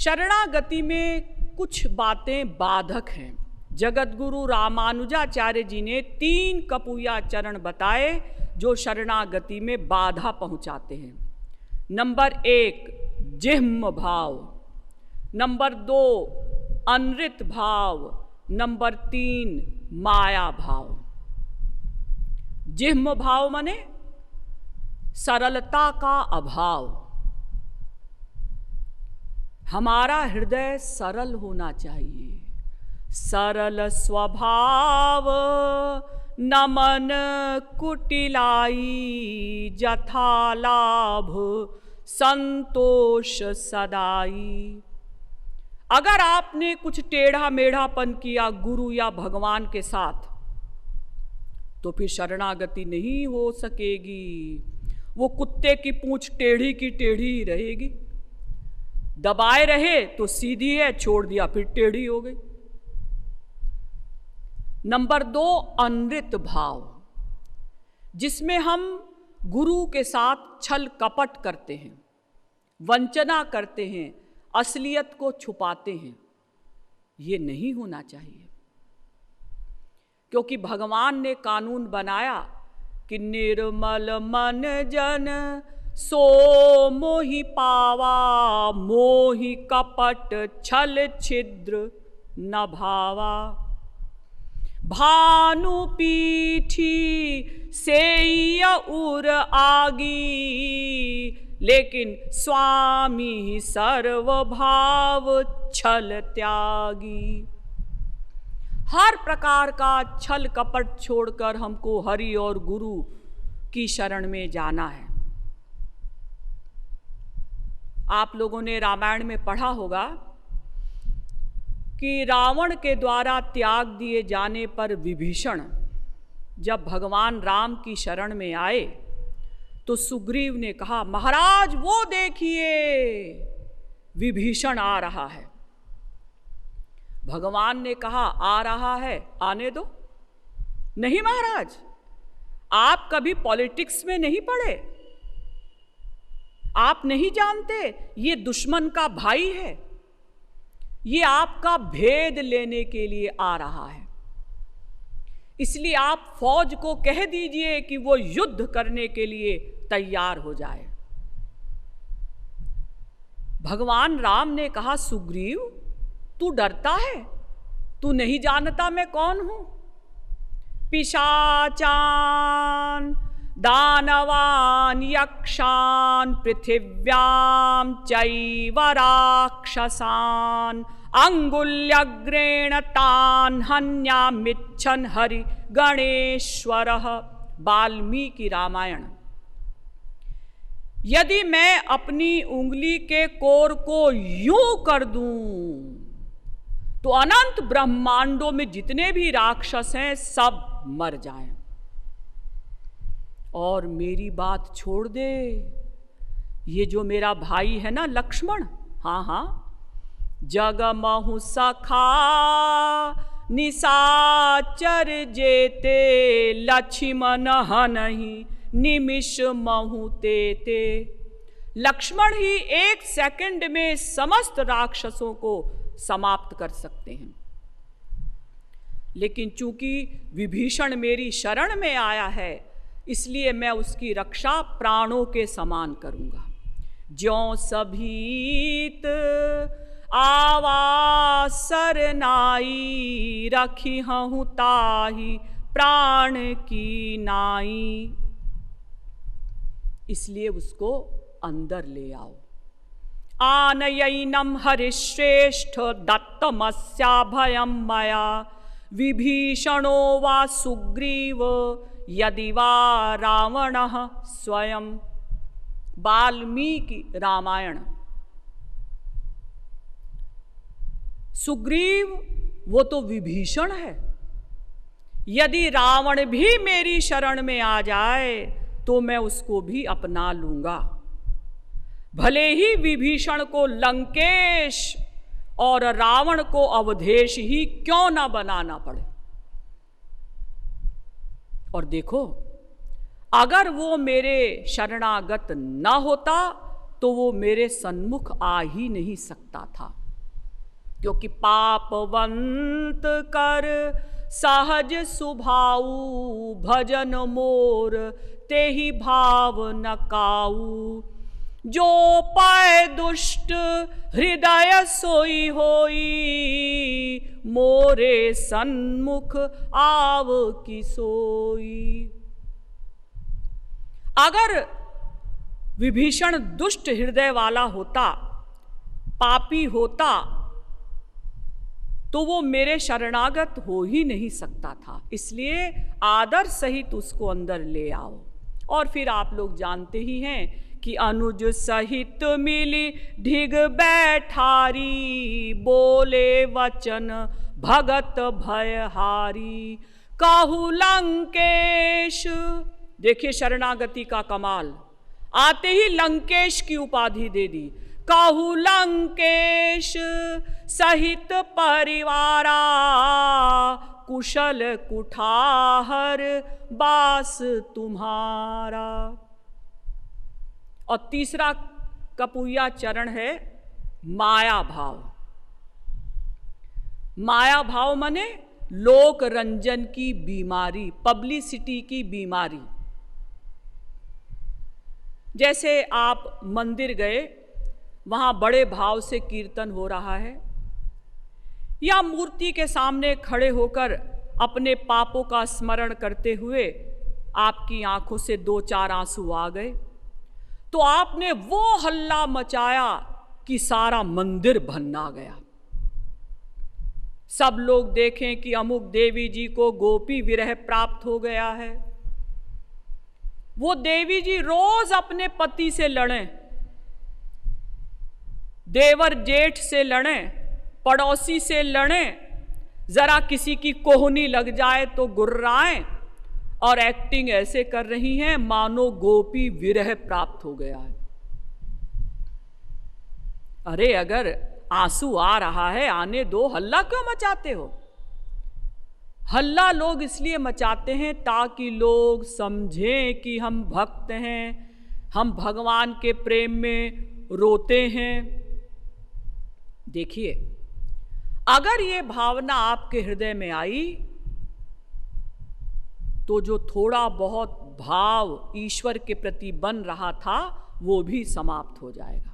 शरणागति में कुछ बातें बाधक हैं। जगतगुरु रामानुजाचार्य जी ने 3 कपूया चरण बताए जो शरणागति में बाधा पहुंचाते हैं। नंबर 1 जिह्म भाव, नंबर 2 अनृत भाव, नंबर 3 माया भाव। जिह्म भाव माने सरलता का अभाव। हमारा हृदय सरल होना चाहिए। सरल स्वभाव नमन कुटिलाई, जथा लाभ संतोष सदाई। अगर आपने कुछ टेढ़ा मेढ़ापन किया गुरु या भगवान के साथ तो फिर शरणागति नहीं हो सकेगी। वो कुत्ते की पूंछ टेढ़ी की टेढ़ी ही रहेगी। दबाए रहे तो सीधी है, छोड़ दिया फिर टेढ़ी हो गई। नंबर 2 अनृत भाव, जिसमें हम गुरु के साथ छल कपट करते हैं, वंचना करते हैं, असलियत को छुपाते हैं। ये नहीं होना चाहिए, क्योंकि भगवान ने कानून बनाया कि निर्मल मन जन सो मोहि पावा, मोहि कपट छल छिद्र न भावा। भानु पीठी सेय उर आगी, लेकिन स्वामी सर्वभाव छल त्यागी। हर प्रकार का छल कपट छोड़कर हमको हरि और गुरु की शरण में जाना है। आप लोगों ने रामायण में पढ़ा होगा कि रावण के द्वारा त्याग दिए जाने पर विभीषण जब भगवान राम की शरण में आए तो सुग्रीव ने कहा, महाराज वो देखिए विभीषण आ रहा है। भगवान ने कहा, आ रहा है, आने दो। नहीं महाराज, आप कभी पॉलिटिक्स में नहीं पढ़े, आप नहीं जानते ये दुश्मन का भाई है, ये आपका भेद लेने के लिए आ रहा है। इसलिए आप फौज को कह दीजिए कि वो युद्ध करने के लिए तैयार हो जाए। भगवान राम ने कहा, सुग्रीव तू डरता है, तू नहीं जानता मैं कौन हूं। पिशाचान दानवान यक्षान पृथिव्याम चैव राक्षसान अंगुल्यग्रेण तान हन्यामिच्छन् हरि गणेश्वरः। वाल्मीकि रामायण। यदि मैं अपनी उंगली के कोर को यूं कर दूं तो अनंत ब्रह्मांडों में जितने भी राक्षस हैं सब मर जाएं। और मेरी बात छोड़ दे, ये जो मेरा भाई है ना लक्ष्मण, हाँ हाँ, जगमहु सखा निशाचर जेते, लक्ष्मण हनहि निमिष महु तेते। लक्ष्मण ही 1 सेकंड में समस्त राक्षसों को समाप्त कर सकते हैं। लेकिन चूंकि विभीषण मेरी शरण में आया है, इसलिए मैं उसकी रक्षा प्राणों के समान करूंगा। ज्यों सभीत आवा सरनाई, रखी हूं ताही प्राण की नाई। इसलिए उसको अंदर ले आओ। आनयैनम हरिश्रेष्ठ दत्तमस्या भयं मया, विभीषणो वा सुग्रीव यदि वा रावणः स्वयं। वाल्मीकि रामायण। सुग्रीव वो तो विभीषण है, यदि रावण भी मेरी शरण में आ जाए तो मैं उसको भी अपना लूंगा। भले ही विभीषण को लंकेश और रावण को अवधेश ही क्यों ना बनाना पड़े। और देखो, अगर वो मेरे शरणागत न होता तो वो मेरे सन्मुख आ ही नहीं सकता था, क्योंकि पापवंत कर सहज सुभाऊ, भजन मोर तेहि भाव न काऊ। जो पाए दुष्ट हृदय सोई होई, मोरे सन्मुख आव की सोई। अगर विभीषण दुष्ट हृदय वाला होता, पापी होता, तो वो मेरे शरणागत हो ही नहीं सकता था। इसलिए आदर सहित उसको अंदर ले आओ। और फिर आप लोग जानते ही हैं कि अनुज सहित मिली ढिग बैठारी, बोले वचन भगत भयहारी। काहू लंकेश, देखिए शरणागति का कमाल, आते ही लंकेश की उपाधि दे दी। काहू लंकेश सहित परिवारा, कुशल कुठार बास तुम्हारा। और तीसरा कपुया चरण है माया भाव। माया भाव माने लोक रंजन की बीमारी, पब्लिसिटी की बीमारी। जैसे आप मंदिर गए, वहां बड़े भाव से कीर्तन हो रहा है, या मूर्ति के सामने खड़े होकर अपने पापों का स्मरण करते हुए आपकी आंखों से 2-4 आंसू आ गए, तो आपने वो हल्ला मचाया कि सारा मंदिर भन्ना गया। सब लोग देखें कि अमुक देवी जी को गोपी विरह प्राप्त हो गया है। वो देवी जी रोज अपने पति से लड़ें, देवर जेठ से लड़ें, पड़ोसी से लड़ें, जरा किसी की कोहनी लग जाए तो गुर्राएं, और एक्टिंग ऐसे कर रही हैं मानो गोपी विरह प्राप्त हो गया है। अरे अगर आंसू आ रहा है आने दो, हल्ला क्यों मचाते हो? हल्ला लोग इसलिए मचाते हैं ताकि लोग समझें कि हम भक्त हैं, हम भगवान के प्रेम में रोते हैं। देखिए, अगर ये भावना आपके हृदय में आई तो जो थोड़ा बहुत भाव ईश्वर के प्रति बन रहा था वो भी समाप्त हो जाएगा।